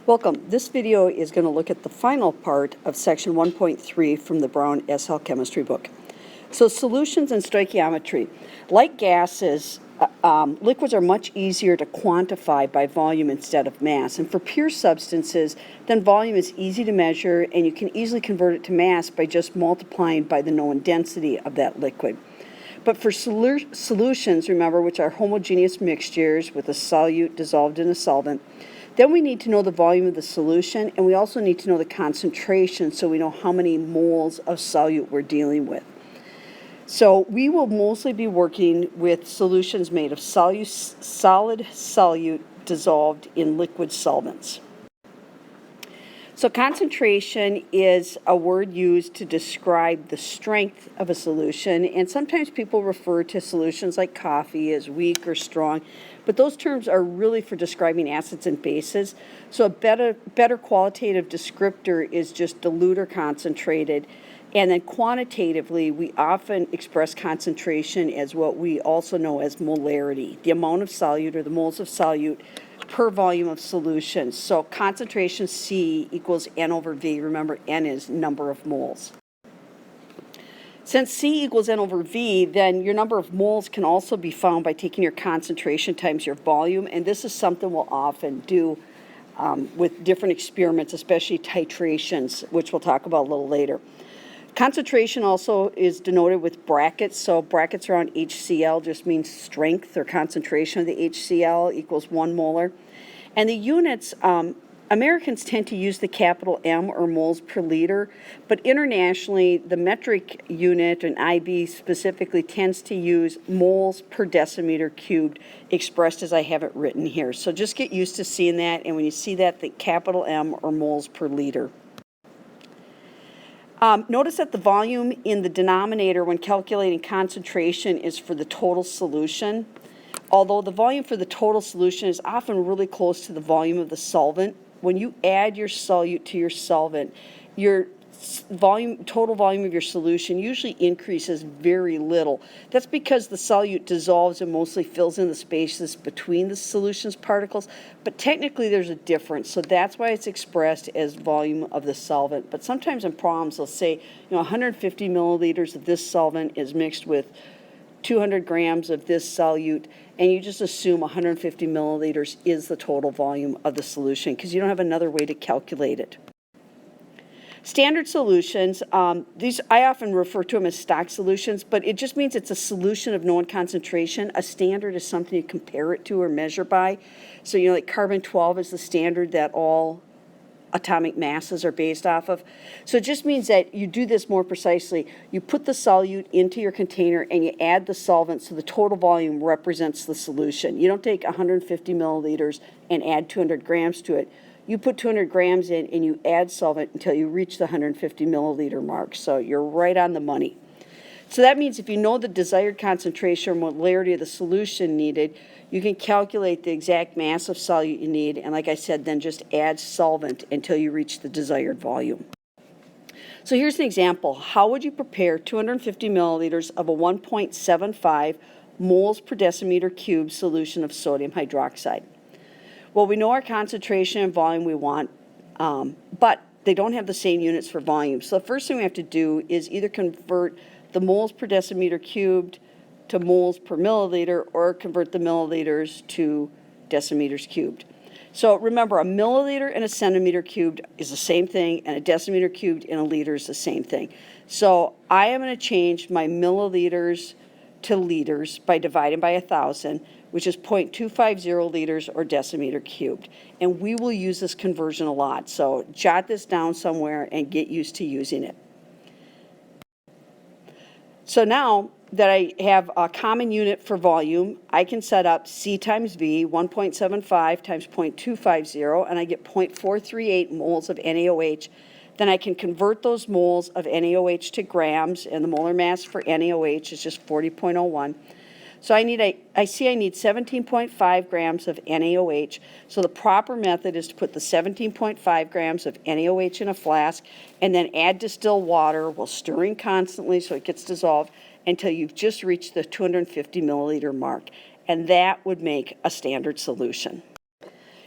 Welcome. This video is going to look at the final part of section 1.3 from the Brown SL Chemistry book. So solutions and stoichiometry. Like gases, liquids are much easier to quantify by volume instead of mass. And for pure substances, then volume is easy to measure and you can easily convert it to mass by just multiplying by the known density of that liquid. But for solutions, remember, which are homogeneous mixtures with a solute dissolved in a solvent, then we need to know the volume of the solution, and we also need to know the concentration so we know how many moles of solute we're dealing with. So we will mostly be working with solutions made of solid solute dissolved in liquid solvents. So concentration is a word used to describe the strength of a solution, and sometimes people refer to solutions like coffee as weak or strong, but those terms are really for describing acids and bases. So a better qualitative descriptor is just dilute or concentrated, and then quantitatively we often express concentration as what we also know as molarity, the amount of solute or the moles of solute per volume of solution. So concentration C equals N over V. Remember, N is number of moles. Since C equals N over V, then your number of moles can also be found by taking your concentration times your volume, and this is something we'll often do with different experiments, especially titrations, which we'll talk about a little later. Concentration also is denoted with brackets, so brackets around HCl just means strength or concentration of the HCl equals 1 molar. And the units, Americans tend to use the capital M or moles per liter, but internationally the metric unit, and IB specifically, tends to use moles per decimeter cubed, expressed as I have it written here. So just get used to seeing that, and when you see that, the capital M or moles per liter. Notice that the volume in the denominator when calculating concentration is for the total solution. Although the volume for the total solution is often really close to the volume of the solvent, when you add your solute to your solvent, your total volume of your solution usually increases very little. That's because the solute dissolves and mostly fills in the spaces between the solution's particles, but technically there's a difference, so that's why it's expressed as volume of the solvent. But sometimes in problems they'll say, 150 milliliters of this solvent is mixed with 200 grams of this solute, and you just assume 150 milliliters is the total volume of the solution because you don't have another way to calculate it. Standard solutions, these I often refer to them as stock solutions, but it just means it's a solution of known concentration. A standard is something you compare it to or measure by. So, like carbon-12 is the standard that all atomic masses are based off of. So it just means that you do this more precisely. You put the solute into your container and you add the solvent so the total volume represents the solution. You don't take 150 milliliters and add 200 grams to it. You put 200 grams in and you add solvent until you reach the 150 milliliter mark. So you're right on the money. So that means if you know the desired concentration or molarity of the solution needed, you can calculate the exact mass of solute you need, and like I said, then just add solvent until you reach the desired volume. So here's an example. How would you prepare 250 milliliters of a 1.75 moles per decimeter cubed solution of sodium hydroxide? Well, we know our concentration and volume we want, but they don't have the same units for volume. So the first thing we have to do is either convert the moles per decimeter cubed to moles per milliliter, or convert the milliliters to decimeters cubed. So remember, a milliliter and a centimeter cubed is the same thing, and a decimeter cubed in a liter is the same thing. So I am going to change my milliliters to liters by dividing by 1,000, which is 0.250 liters or decimeter cubed. And we will use this conversion a lot. So jot this down somewhere and get used to using it. So now that I have a common unit for volume, I can set up C times V, 1.75 times 0.250, and I get 0.438 moles of NaOH. Then I can convert those moles of NaOH to grams, and the molar mass for NaOH is just 40.01. So I need 17.5 grams of NaOH. So the proper method is to put the 17.5 grams of NaOH in a flask and then add distilled water while stirring constantly so it gets dissolved until you've just reached the 250 milliliter mark. And that would make a standard solution.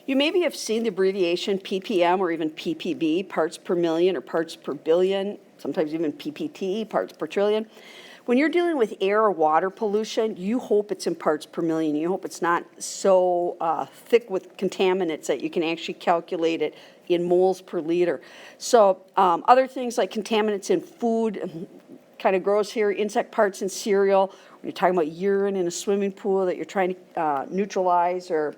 You maybe have seen the abbreviation ppm or even ppb, parts per million or parts per billion, sometimes even ppt, parts per trillion. When you're dealing with air or water pollution, you hope it's in parts per million. You hope it's not so thick with contaminants that you can actually calculate it in moles per liter. So other things like contaminants in food, kind of gross here, insect parts in cereal. When you're talking about urine in a swimming pool that you're trying to neutralize or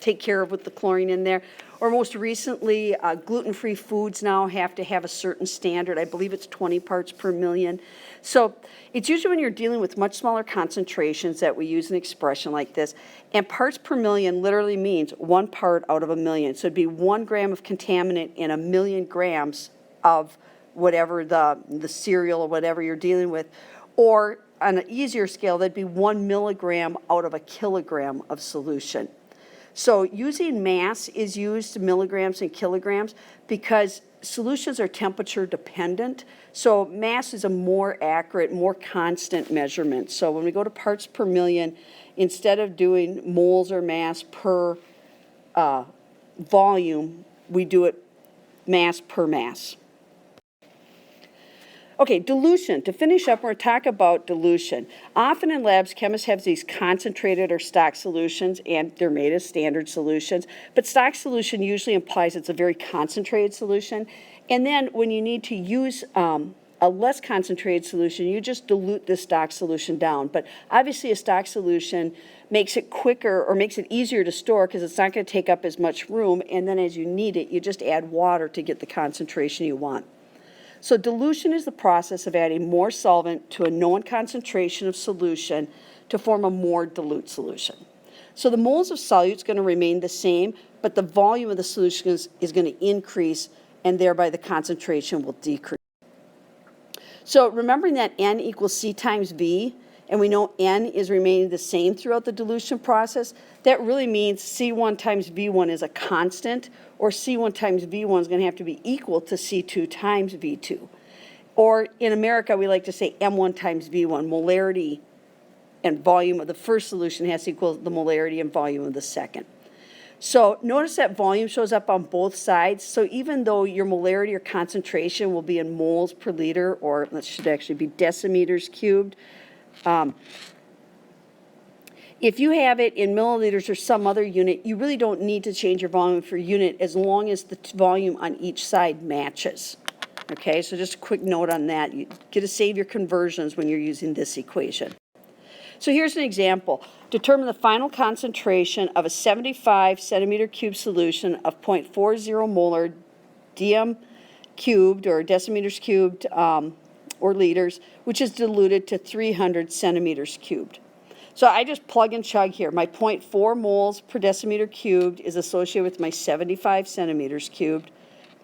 take care of with the chlorine in there. Or most recently, gluten-free foods now have to have a certain standard. I believe it's 20 parts per million. So it's usually when you're dealing with much smaller concentrations that we use an expression like this. And parts per million literally means 1 part out of a million. So it'd be 1 gram of contaminant in 1 million grams of whatever the cereal or whatever you're dealing with. Or on an easier scale, that'd be 1 milligram out of a kilogram of solution. So using mass is used, milligrams and kilograms, because solutions are temperature dependent. So mass is a more accurate, more constant measurement. So when we go to parts per million, instead of doing moles or mass per volume, we do it mass per mass. Okay, dilution. To finish up, we're going to talk about dilution. Often in labs, chemists have these concentrated or stock solutions, and they're made as standard solutions. But stock solution usually implies it's a very concentrated solution. And then when you need to use a less concentrated solution, you just dilute the stock solution down. But obviously a stock solution makes it quicker or makes it easier to store because it's not going to take up as much room. And then as you need it, you just add water to get the concentration you want. So dilution is the process of adding more solvent to a known concentration of solution to form a more dilute solution. So the moles of solute is going to remain the same, but the volume of the solution is going to increase, and thereby the concentration will decrease. So remembering that N equals C times V, and we know N is remaining the same throughout the dilution process, that really means C1 times V1 is a constant, or C1 times V1 is going to have to be equal to C2 times V2. Or in America, we like to say M1 times V1, molarity and volume of the first solution has to equal the molarity and volume of the second. So notice that volume shows up on both sides. So even though your molarity or concentration will be in moles per liter, or that should actually be decimeters cubed, if you have it in milliliters or some other unit, you really don't need to change your volume for unit as long as the volume on each side matches. Okay, so just a quick note on that. You get to save your conversions when you're using this equation. So here's an example. Determine the final concentration of a 75 centimeter cube solution of 0.40 molar dm cubed or decimeters cubed or liters, which is diluted to 300 centimeters cubed. So I just plug and chug here. My 0.4 moles per decimeter cubed is associated with my 75 centimeters cubed.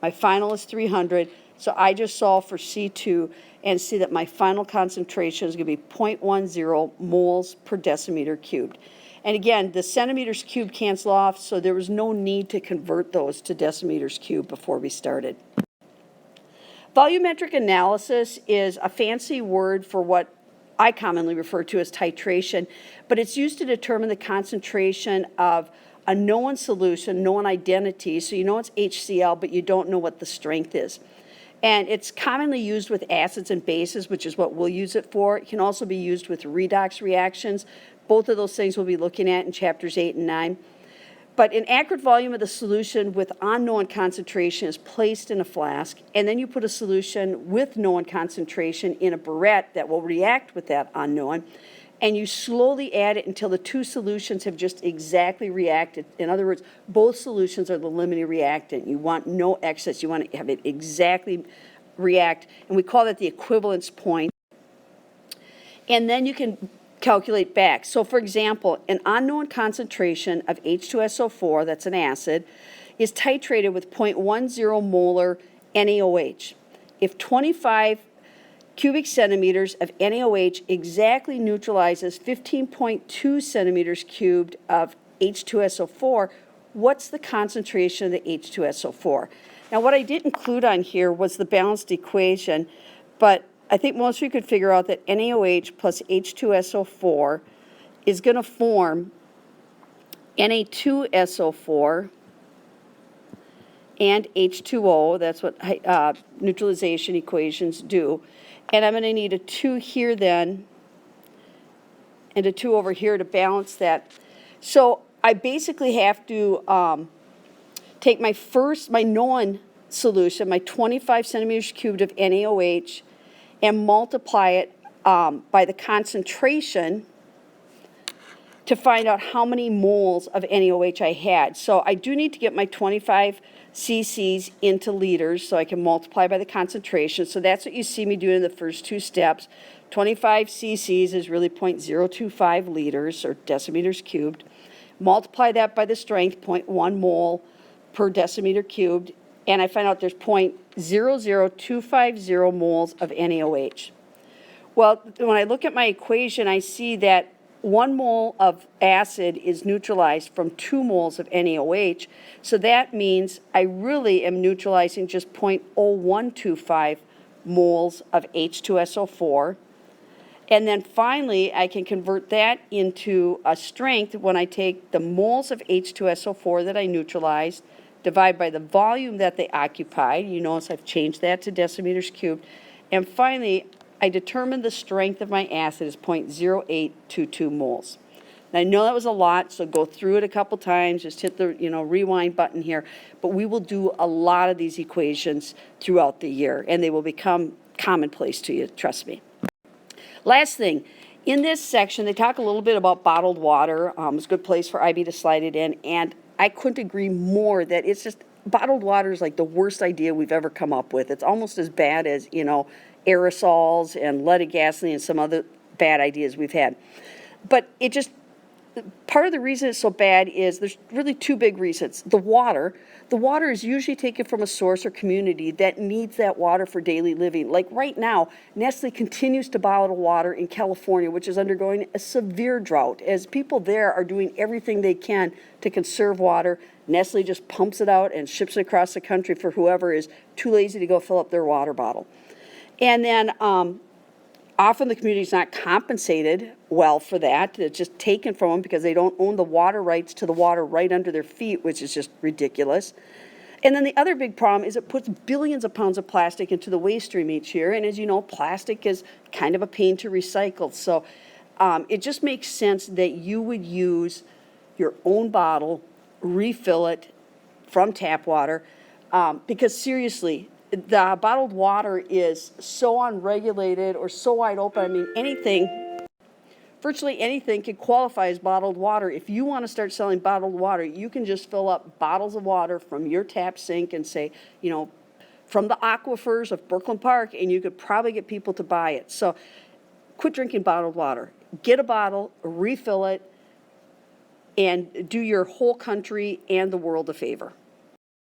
My final is 300. So I just solve for C2 and see that my final concentration is going to be 0.10 moles per decimeter cubed. And again, the centimeters cubed cancel off, so there was no need to convert those to decimeters cubed before we started. Volumetric analysis is a fancy word for what I commonly refer to as titration, but it's used to determine the concentration of a known solution, known identity. So you know it's HCl, but you don't know what the strength is. And it's commonly used with acids and bases, which is what we'll use it for. It can also be used with redox reactions. Both of those things we'll be looking at in chapters 8 and 9. But an accurate volume of the solution with unknown concentration is placed in a flask, and then you put a solution with known concentration in a burette that will react with that unknown, and you slowly add it until the two solutions have just exactly reacted. In other words, both solutions are the limiting reactant. You want no excess. You want to have it exactly react, and we call that the equivalence point. And then you can calculate back. So for example, an unknown concentration of H2SO4, that's an acid, is titrated with 0.10 molar NaOH. If 25 cubic centimeters of NaOH exactly neutralizes 15.2 centimeters cubed of H2SO4, what's the concentration of the H2SO4? Now what I didn't include on here was the balanced equation, but I think most of you could figure out that NaOH plus H2SO4 is going to form Na2SO4, and H2O. That's what neutralization equations do. And I'm going to need a 2 here then, and a 2 over here to balance that. So I basically have to take my known solution, my 25 centimeters cubed of NaOH, and multiply it by the concentration to find out how many moles of NaOH I had. So I do need to get my 25 cc's into liters so I can multiply by the concentration. So that's what you see me doing in the first 2 steps. 25 cc's is really 0.025 liters or deciliters cubed. Multiply that by the strength, 0.1 mole per decimeter cubed, and I find out there's 0.00250 moles of NaOH. Well, when I look at my equation, I see that 1 mole of acid is neutralized from 2 moles of NaOH, so that means I really am neutralizing just 0.0125 moles of H2SO4. And then finally, I can convert that into a strength when I take the moles of H2SO4 that I neutralized, divide by the volume that they occupied. You notice I've changed that to decimeters cubed. And finally, I determined the strength of my acid is 0.0822 moles. Now, I know that was a lot, so go through it a couple times, just hit the rewind button here. But we will do a lot of these equations throughout the year, and they will become commonplace to you, trust me. Last thing, in this section, they talk a little bit about bottled water. It's a good place for IB to slide it in, and I couldn't agree more that it's just, bottled water is like the worst idea we've ever come up with. It's almost as bad as, aerosols and leaded gasoline and some other bad ideas we've had. But it just, part of the reason it's so bad is there's really 2 big reasons. The water is usually taken from a source or community that needs that water for daily living. Like right now, Nestle continues to bottle water in California, which is undergoing a severe drought. As people there are doing everything they can to conserve water, Nestle just pumps it out and ships it across the country for whoever is too lazy to go fill up their water bottle. And then often the community is not compensated well for that. It's just taken from them because they don't own the water rights to the water right under their feet, which is just ridiculous. And then the other big problem is it puts billions of pounds of plastic into the waste stream each year. And as you know, plastic is kind of a pain to recycle. So it just makes sense that you would use your own bottle, refill it from tap water, because seriously, the bottled water is so unregulated or so wide open. I mean, virtually anything can qualify as bottled water. If you want to start selling bottled water, you can just fill up bottles of water from your tap sink and say, from the aquifers of Brooklyn Park, and you could probably get people to buy it. So quit drinking bottled water. Get a bottle, refill it, and do your whole country and the world a favor.